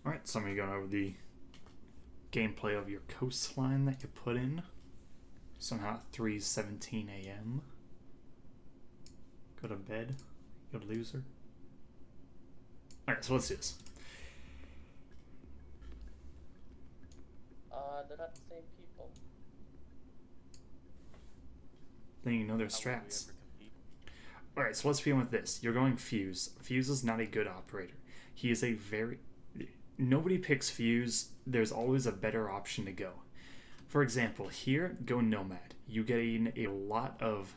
Alright, so I'm going to go over the gameplay of your Coastline that you put in. Somehow at 3:17 a.m. Go to bed, you loser. Alright, so let's do this. They're not the same people. Then you know their strats. Alright, so let's begin with this. You're going Fuse. Fuse is not a good operator. He is a very... Nobody picks Fuse. There's always a better option to go. For example, here, go Nomad. You gain a lot of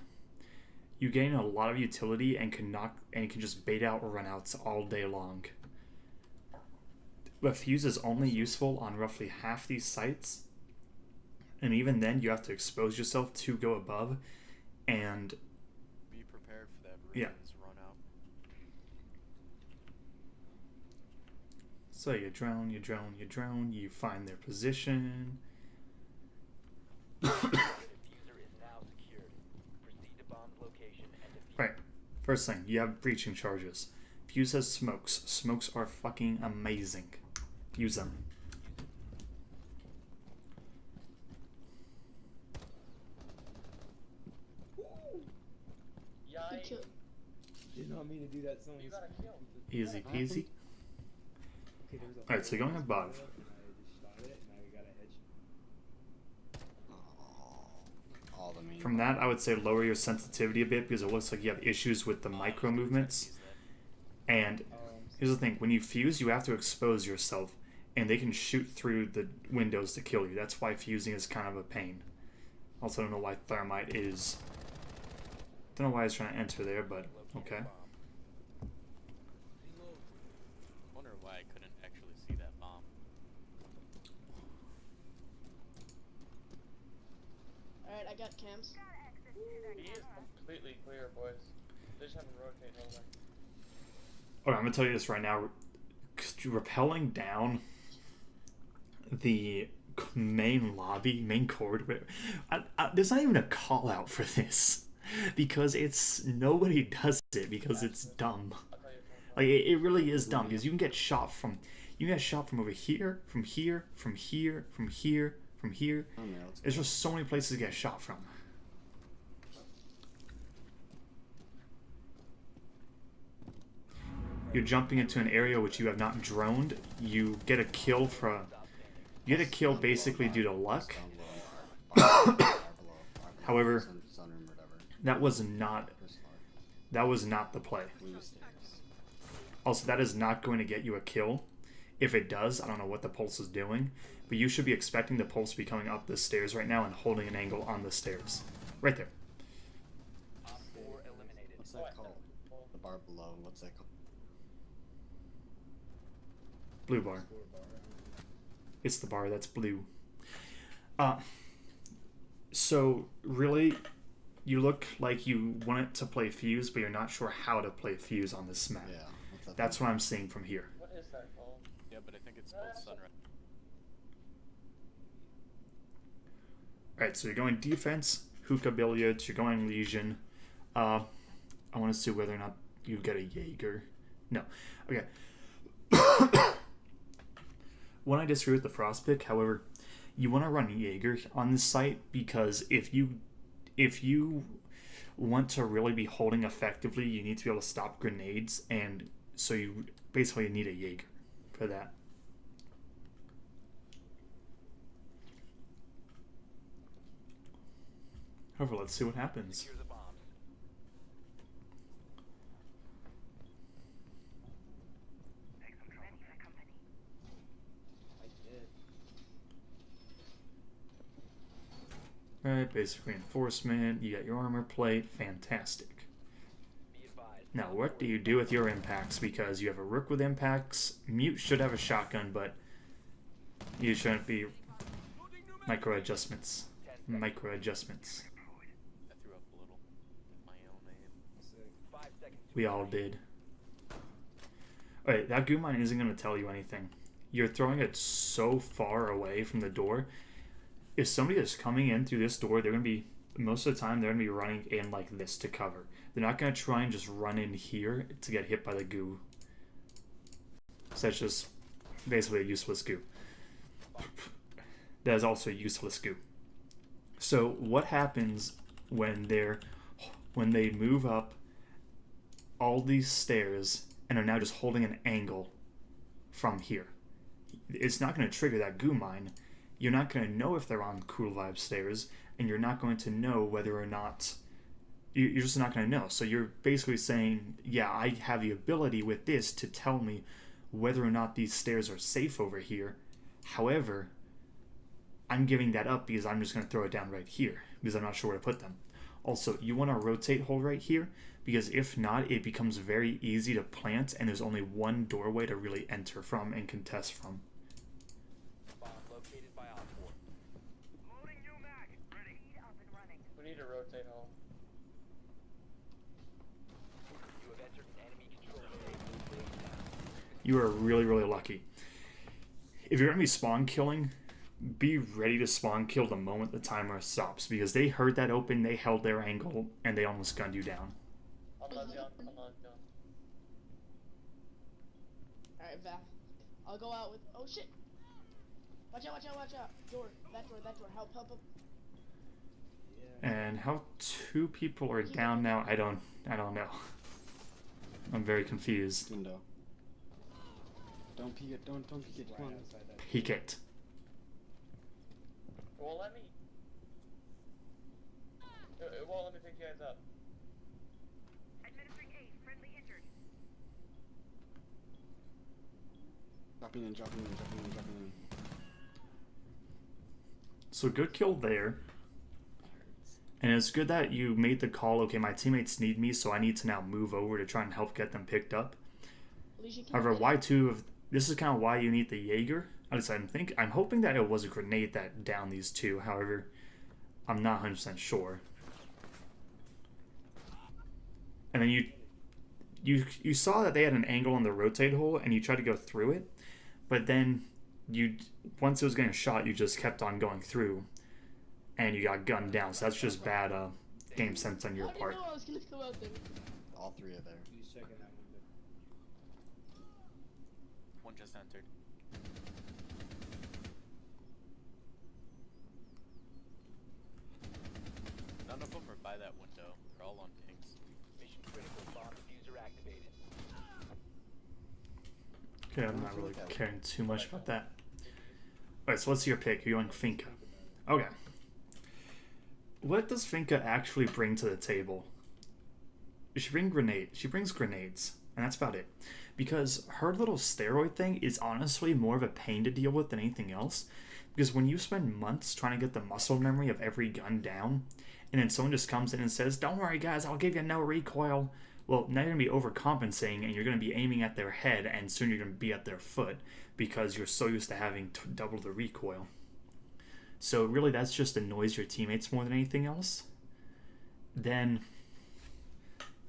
utility and can just bait out runouts all day long. But Fuse is only useful on roughly half these sites, and even then you have to expose yourself to go above and be prepared for that Ravens run out. So you drone, you find their position. Right, first thing, you have breaching charges. Fuse has smokes. Smokes are fucking amazing. Use them. Yikes. Did not mean to do that. You got a kill. Easy peasy. Alright, so going above. From that, I would say lower your sensitivity a bit because it looks like you have issues with the micro movements. And here's the thing, when you fuse, you have to expose yourself, and they can shoot through the windows to kill you. That's why fusing is kind of a pain. Also, I don't know why Thermite is... Don't know why he's trying to enter there, but okay. Wonder why I couldn't actually see that bomb. Alright, I got cams. He is completely clear, boys. They just haven't rotated over. Okay, I'm gonna tell you this right now. Rappelling down the main lobby, main corridor, there's not even a call out for this because nobody does it because it's dumb. Like it really is dumb because you can get shot from over here, from here, from here, from here, from here. There's just so many places to get shot from. You're jumping into an area which you have not droned. You get a kill basically due to luck. However, that was not the play. Also, that is not going to get you a kill. If it does, I don't know what the pulse is doing, but you should be expecting the pulse to be coming up the stairs right now and holding an angle on the stairs. Right there. What's that called? The bar below. What's that called? Blue bar. It's the bar that's blue. So really, you look like you want to play Fuse, but you're not sure how to play Fuse on this map. Yeah. That's what I'm seeing from here. What is that called? Yeah, but I think it's called Sunrise. Alright, so you're going defense, hookah billiards, you're going Legion. I want to see whether or not you get a Jaeger. No. Okay. When I disagree with the Frost pick, however, you want to run Jaeger on this site because if you want to really be holding effectively, you need to be able to stop grenades, and so you basically need a Jaeger for that. However, let's see what happens. Alright, basic reinforcement, you got your armor plate, fantastic. Now, what do you do with your impacts? Because you have a Rook with impacts, Mute should have a shotgun, but you shouldn't be micro adjustments. Micro adjustments. I threw up a little in my own name. We all did. Alright, that goo mine isn't going to tell you anything. You're throwing it so far away from the door. If somebody is coming in through this door, they're going to be, most of the time, they're going to be running in like this to cover. They're not going to try and just run in here to get hit by the goo. So that's just basically a useless goo. That is also a useless goo. So what happens when they move up all these stairs and are now just holding an angle from here? It's not going to trigger that goo mine. You're not going to know if they're on Cool Vibe stairs, and you're not going to know whether or not... You're just not going to know. So you're basically saying, yeah, I have the ability with this to tell me whether or not these stairs are safe over here. However, I'm giving that up because I'm just going to throw it down right here because I'm not sure where to put them. Also, you want to rotate hole right here because if not, it becomes very easy to plant and there's only one doorway to really enter from and contest from. Bomb located by Op 4. Loading new mag. Ready. Up and running. We need to rotate home. You have entered an enemy controlled area. You are really, really lucky. If you're going to be spawn killing, be ready to spawn kill the moment the timer stops because they heard that open, they held their angle, and they almost gunned you down. I'm not young. I'm not young. Alright, Val. I'll go out with. Oh shit! Watch out! Watch out! Watch out! Door. That door. That door. Help! Help! Help! And how 2 people are down now, I don't know. I'm very confused. Window. Don't peek it. Don't peek it. Come on. Peek it. It won't let me. It won't let me pick you guys up. Administering aid. Friendly injured. Dropping in. Dropping in. Dropping in. Dropping in. So good kill there. And it's good that you made the call, okay, my teammates need me, so I need to now move over to try and help get them picked up. At least you can However, get it. Y2 of this is kind of why you need the Jaeger. I'm hoping that it was a grenade that downed these 2. However, I'm not 100% sure. And then you saw that they had an angle on the rotate hole, and you tried to go through it, but then once it was getting shot, you just kept on going through, and you got gunned down. So that's just bad game sense on your How did part. you know I was gonna come out there? All 3 are there. He's checking that window. One just entered. None of them are by that window. They're all on pings. Mission critical. Bomb diffuser activated. Okay, I'm not really caring too much about that. Alright, so what's your pick? You're going Finka. Okay. What does Finka actually bring to the table? She brings grenades, and that's about it. Because her little steroid thing is honestly more of a pain to deal with than anything else. Because when you spend months trying to get the muscle memory of every gun down, and then someone just comes in and says, "Don't worry guys, I'll give you no recoil," well, now you're going to be overcompensating, and you're going to be aiming at their head, and soon you're going to be at their foot, because you're so used to having double the recoil. So really that's just annoys your teammates more than anything else. Then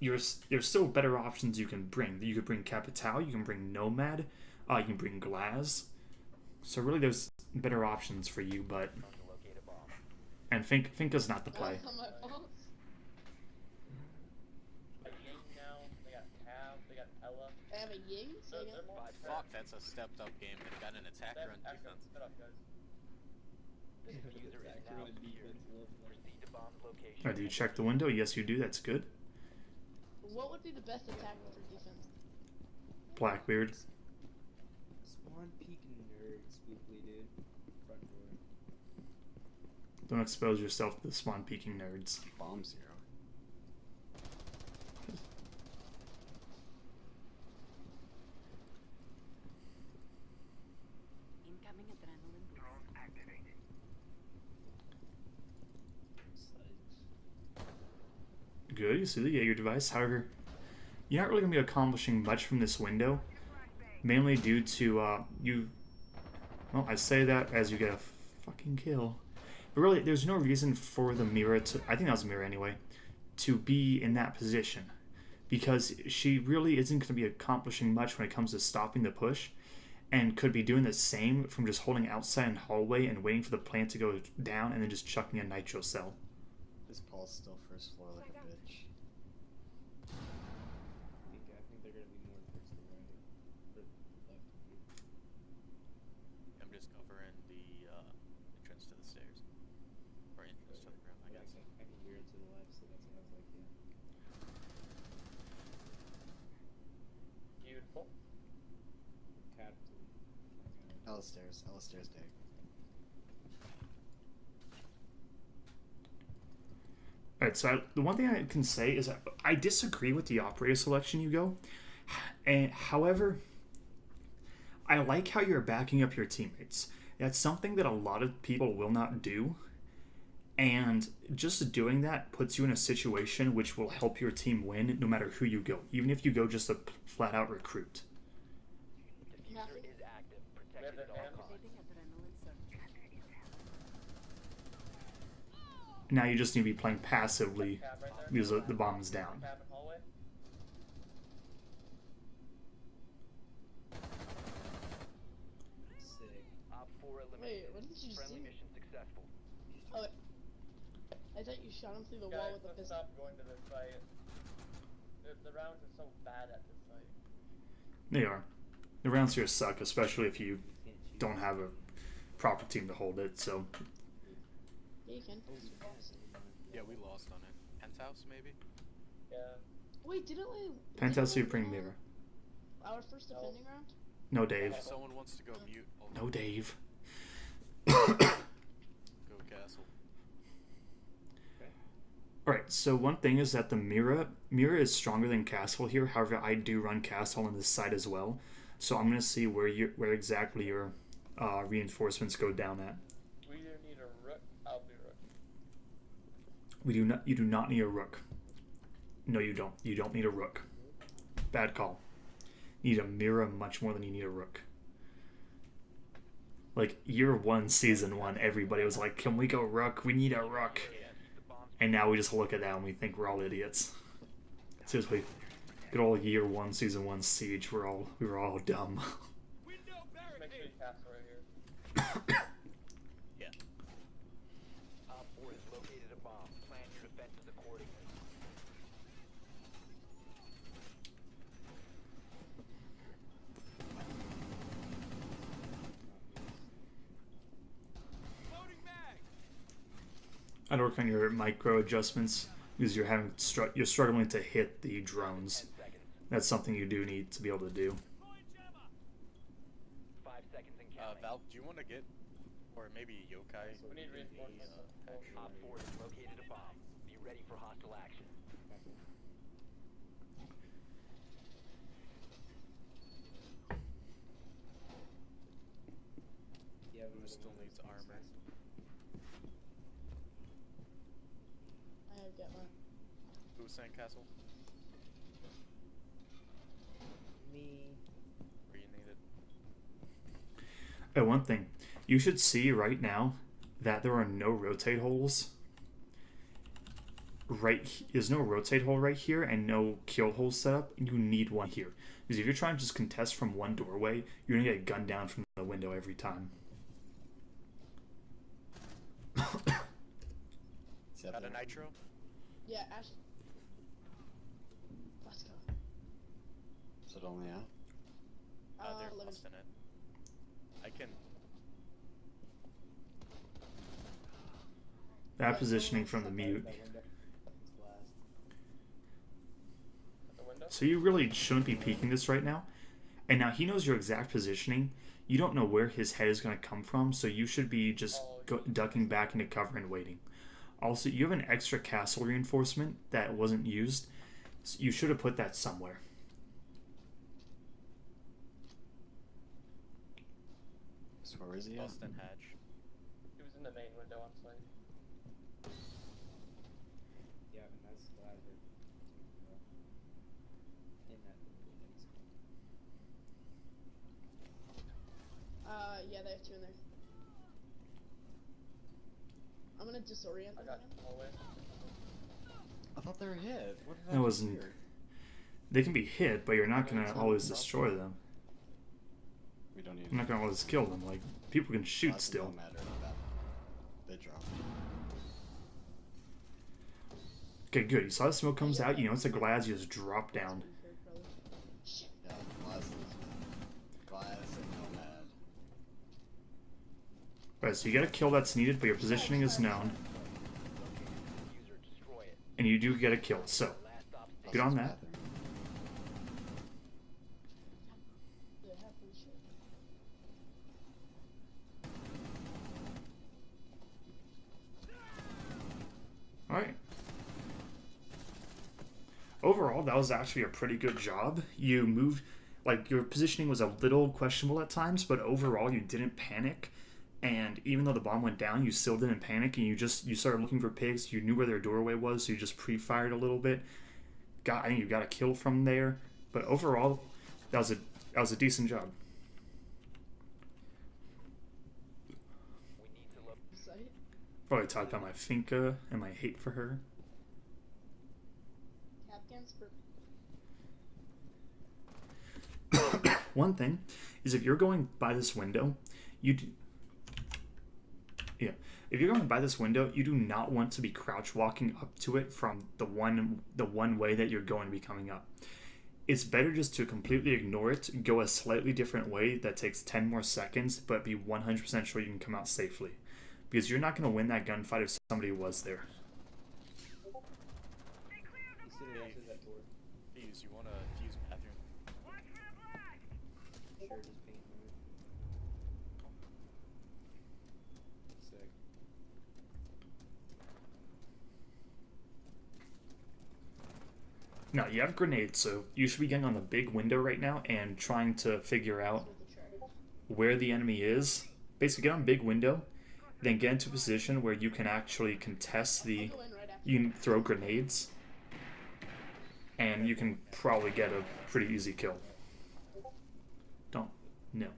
there's still better options you can bring. You could bring Capital, you can bring Nomad, you can bring Glaz. So really there's better options for you, but... And Finka's not the play. That's not my fault. They got Ying now. They got Cav. They got Ella. I have a Ying? Say again? They're more Fuck, that's a stepped up game. They've got an attacker and defense. Shut up, guys. The diffuser is now secured. Proceed to bomb location. Do you check the window? Yes, you do. That's good. What would be the best attack for defense? Blackbeard. Spawn peeking nerds weekly, dude. Front door. Don't expose yourself to the spawn peeking nerds. Bomb 0. Incoming adrenaline boost. Drone activated. Good, you see the Jaeger device. However, you're not really going to be accomplishing much from this window. Mainly due to, well, I say that as you get a fucking kill. But really, there's no reason for the mirror to, I think that was a mirror anyway, to be in that position. Because she really isn't going to be accomplishing much when it comes to stopping the push. And could be doing the same from just holding outside in hallway and waiting for the plant to go down and then just chucking a nitro cell. This Paul's still first floor like a bitch. I think they're gonna be more towards the right. Or left of you. entrance to the stairs. Or entrance to the ground, I guess. I can hear it to the left, so that's what I was like, yeah. Beautiful. Tab to. Alistair's dead. Alright, so the one thing I can say is I disagree with the operator selection you go. And however, I like how you're backing up your teammates. That's something that a lot of people will not do. And just doing that puts you in a situation which will help your team win no matter who you go. Even if you go just a flat out recruit. Nothing. Is active. We have Protected the at all hand. costs. Now you just need to be playing passively Cab right there. because the bomb's down. Cabin hallway. Sick. Op 4 Wait, eliminated. what did you just Friendly do? mission successful. Oh, I thought you shot him through the wall Guys, with a let's pistol. stop going to this site. The rounds are so bad at this site. They are. The rounds here suck, especially if you Can't shoot. don't have a proper team to hold it. So Yeah, you can. Oh, you can. Yeah, we lost on it. Penthouse, maybe? Yeah. Wait, didn't we? Penthouse didn't we Supreme win Mirror. Our first defending round? No Dave. If someone wants to go mute, I'll No Dave. go castle. Alright, so one thing is that the Mira is stronger than Castle here. However, I do run Castle on this side as well. So I'm gonna see where exactly your reinforcements go down at. We either need a rook. I'll be rook. You do not need a rook. No, you don't. You don't need a rook. Bad call. You need a Mira much more than you need a rook. Like year 1, season 1, everybody was like, "Can we go rook? We need a rook." And now we just look at that and we think we're all idiots. Seriously, good old year 1, season 1 siege. We were all dumb. Just make sure you castle right here. Yeah. Op 4 has located a bomb. Plan your defenses accordingly. I'd work on your micro adjustments because you're struggling to hit the drones. 10 seconds. That's something you do need to be able to do. 5 seconds and counting. Val, do you want to get, or maybe Yokai? We need reinforcements. Op 4 has located a bomb. Be ready for hostile action. Yeah, but Still needs armor. I have got one. Who's saying castle? Me. Where you need it? Oh, one thing. You should see right now that there are no rotate holes. There's no rotate hole right here and no kill hole set up. You need one here. Because if you're trying to just contest from one doorway, you're going to get gunned down from the window every time. Got a nitro? Yeah, Ash. Let's go. So it only out? They're 11. busting it. I can. That positioning from the mute. That window. It's glass. At the window. So you really shouldn't be peeking this right now. And now he knows your exact positioning. You don't know where his head is going to come from, so you should be just ducking back into cover and waiting. Also, you have an extra castle reinforcement that wasn't used. So you should have put that somewhere. So where is he at? Boston hatch. He was in the main window on site. Yeah, and that's glad that in that window. Yeah, they have 2 in there. I'm gonna disorient I them. got hallway. I thought they were hit. What did I That wasn't. hear? They can be hit, but you're not going to always destroy them. We don't need. You're not going to always kill them. Like, people can shoot It still. don't matter about they drop. Okay, good. You saw the smoke comes out. You know it's a glass. You just drop down. Shit. Yeah, glass and nomad. Alright, so you get a kill that's needed, but your positioning is known. User, destroy it. And you do get a kill, so Last stop good on that. Yeah, halfway shit. Alright. Overall, that was actually a pretty good job. You moved, like, your positioning was a little questionable at times, but overall you didn't panic. And even though the bomb went down, you still didn't panic, and you started looking for pigs. You knew where their doorway was, so you just pre-fired a little bit. I think you got a kill from there. But overall, that was a decent job. we need to look. Site. Probably talked about my Finca and my hate for her. Capcans for One thing is if you're going by this window, if you're going by this window, you do not want to be crouch walking up to it from the one way that you're going to be coming up. It's better just to completely ignore it, go a slightly different way that takes 10 more seconds, but be 100% sure you can come out safely. Because you're not going to win that gunfight if somebody was there. He's sitting outside that door. Fuse, you want to fuse bathroom? Watch for the blast! Sure, just paint move. Sick. Now, you have grenades, so you should be getting on the big window right now and trying to figure out with the charge. where the enemy is. Basically, get on big window, then get into a position where you can actually contest the... I'll go in right after. You can throw grenades, and you can probably get a pretty easy kill. Don't. No.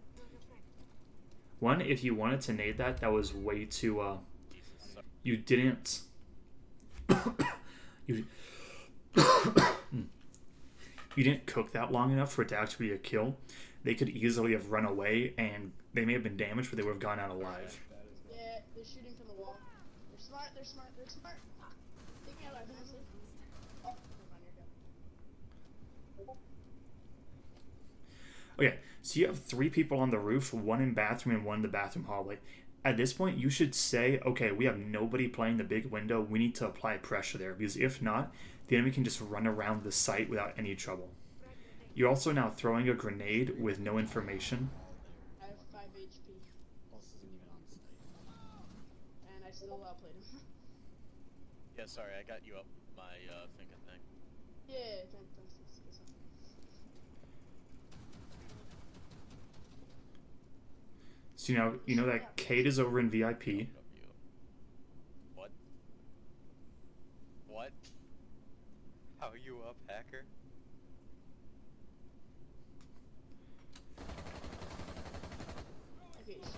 One, if you wanted to nade that, that was way too, you didn't... you... you didn't cook that long enough for it to actually be a kill. They could easily have run away, and they may have been damaged, but they would have gone out alive. Yeah, they're shooting from the wall. They're smart, they're smart, they're smart. Take me out, I think I'm safe. Oh, never mind, you're good. Okay, so you have 3 people on the roof, 1 in bathroom and 1 in the bathroom hallway. At this point, you should say, okay, we have nobody playing the big window. We need to apply pressure there, because if not, the enemy can just run around the site without any trouble. You're also now throwing a grenade with no information. I have 5 HP, Boss isn't even on site. and I still outplayed him. Yeah, sorry, I got you up my thinking thing. Yeah, thanks. So you know that Kate is over in VIP. What? What? How are you up, hacker? Okay, so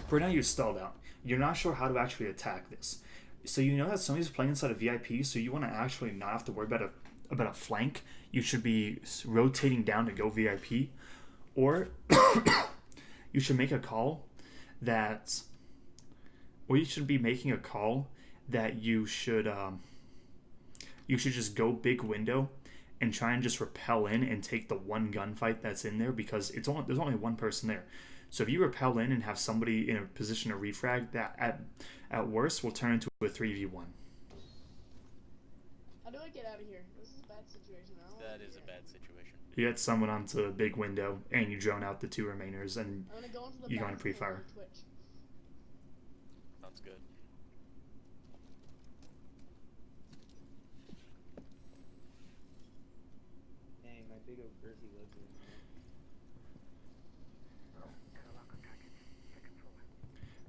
For now, you're stalled out. You're not sure how to actually attack this. So you know that somebody's playing inside a VIP, so you want to actually not have to worry about a flank. You should be rotating down to go VIP. Or you should make a call that... Or you should be making a call that you should just go big window and try and just rappel in and take the one gunfight that's in there, because there's only one person there. So if you rappel in and have somebody in a position to refrag, that at worst will turn into a 3v1. how do I get out of here? This is a bad situation. I don't That wanna is be a here. bad situation. You get someone onto a big window and you drone out the 2 remainers, and I'm gonna go into the you go into bathroom pre-fire. on Twitch. Sounds good. Dang, my big old Jersey lives in here.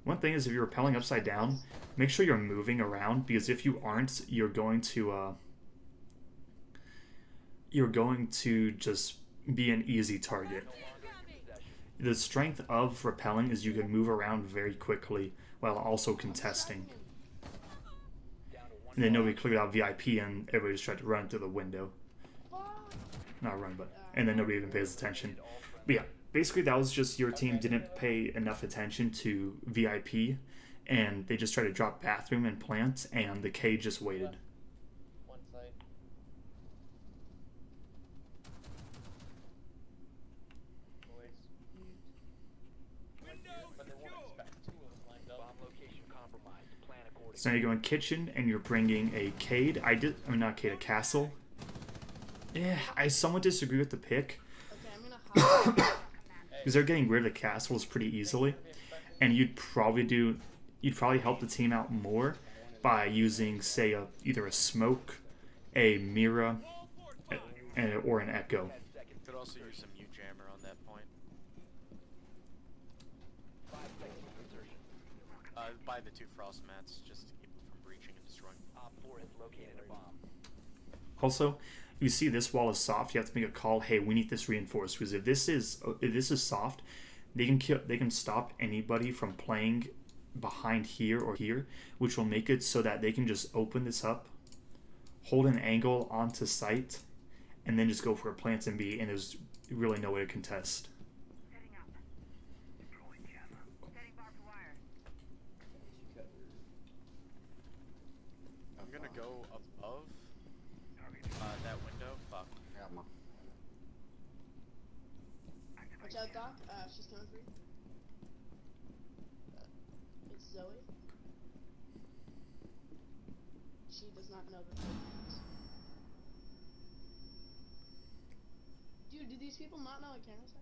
One thing is, if you're rappelling upside down, make sure you're moving around, because if you aren't, you're going to just be an easy target. The strength of rappelling is you can move around very quickly while also contesting. And then nobody cleared out VIP and everybody just tried to run through the window. Fuck! Not run, but... And then nobody even pays attention. But yeah, basically that was just your team didn't pay enough attention to VIP, and they just tried to drop bathroom and plant, and the K just waited. One side. Boys. But they won't expect 2 of them lined up. So now you go in kitchen and you're bringing a Cade. Not Cade, a castle. Yeah, I somewhat disagree with the pick Okay, I'm gonna hide. because they're getting rid of the castles pretty easily, and you'd probably help the team out more by using, say, either a smoke, a Mira, or an Echo. Could also use some jammer on that point. Buy the 2 frost mats just to keep them from breaching and destroying. Also, if you see this wall is soft, you have to make a call. Hey, we need this reinforced, because if this is soft, they can stop anybody from playing behind here or here, which will make it so that they can just open this up, hold an angle onto site, and then just go for a plant and B, and there's really no way to contest. Setting up. Deploying jammer. Setting barbed wire. I'm gonna go above that window. Fuck. Watch out, Doc. She's coming for you. It's Zoe. She does not know the things. Dude, do these people not know a camera set?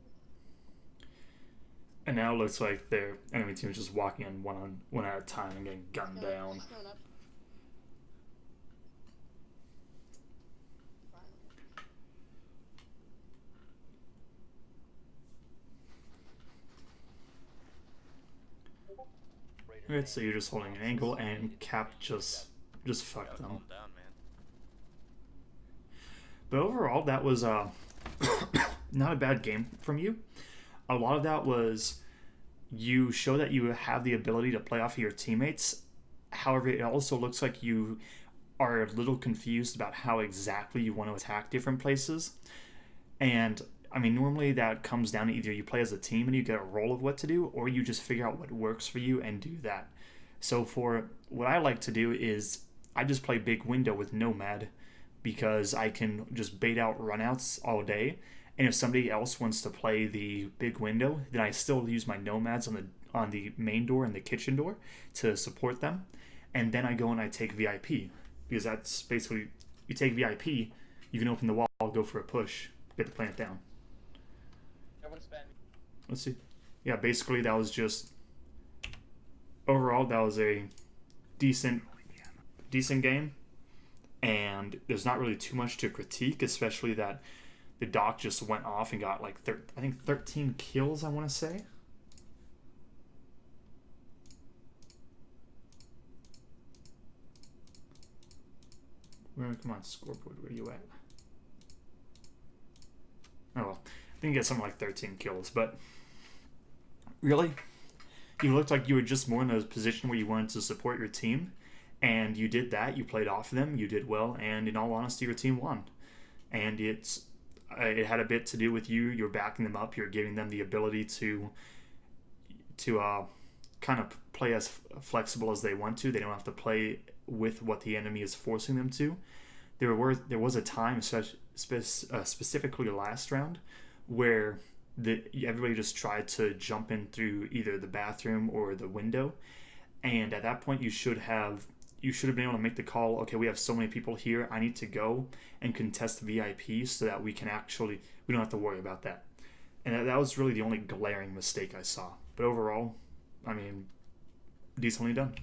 And now it looks like their enemy team is just walking in one at a time and getting gunned down. She's coming up. Okay, so you're just holding an angle, and Cap just fucked them. Calm down, man. But overall, that was not a bad game from you. A lot of that was you show that you have the ability to play off of your teammates. However, it also looks like you are a little confused about how exactly you want to attack different places. And I mean, normally that comes down to either you play as a team and you get a role of what to do, or you just figure out what works for you and do that. So for what I like to do is I just play big window with Nomad, because I can just bait out runouts all day. And if somebody else wants to play the big window, then I still use my Nomads on the main door and the kitchen door to support them. And then I go and I take VIP, because that's basically, you take VIP, you can open the wall, go for a push, get the plant down. Let's see. Yeah, basically that was just, overall that was a decent game, and there's not really too much to critique, especially that the Doc just went off and got like I think 13 kills, I want to say. Come on, scoreboard, where you at? Oh well, I think he got something like 13 kills, but really, you looked like you were just more in a position where you wanted to support your team, and you did that. You played off them, you did well, and in all honesty, your team won. And it had a bit to do with you. You're backing them up. You're giving them the ability to kind of play as flexible as they want to. They don't have to play with what the enemy is forcing them to. There was a time, specifically last round, where everybody just tried to jump in through either the bathroom or the window, and at that point you should have been able to make the call. Okay, we have so many people here, I need to go and contest VIP so that we don't have to worry about that. And that was really the only glaring mistake I saw. But overall, I mean, decently done.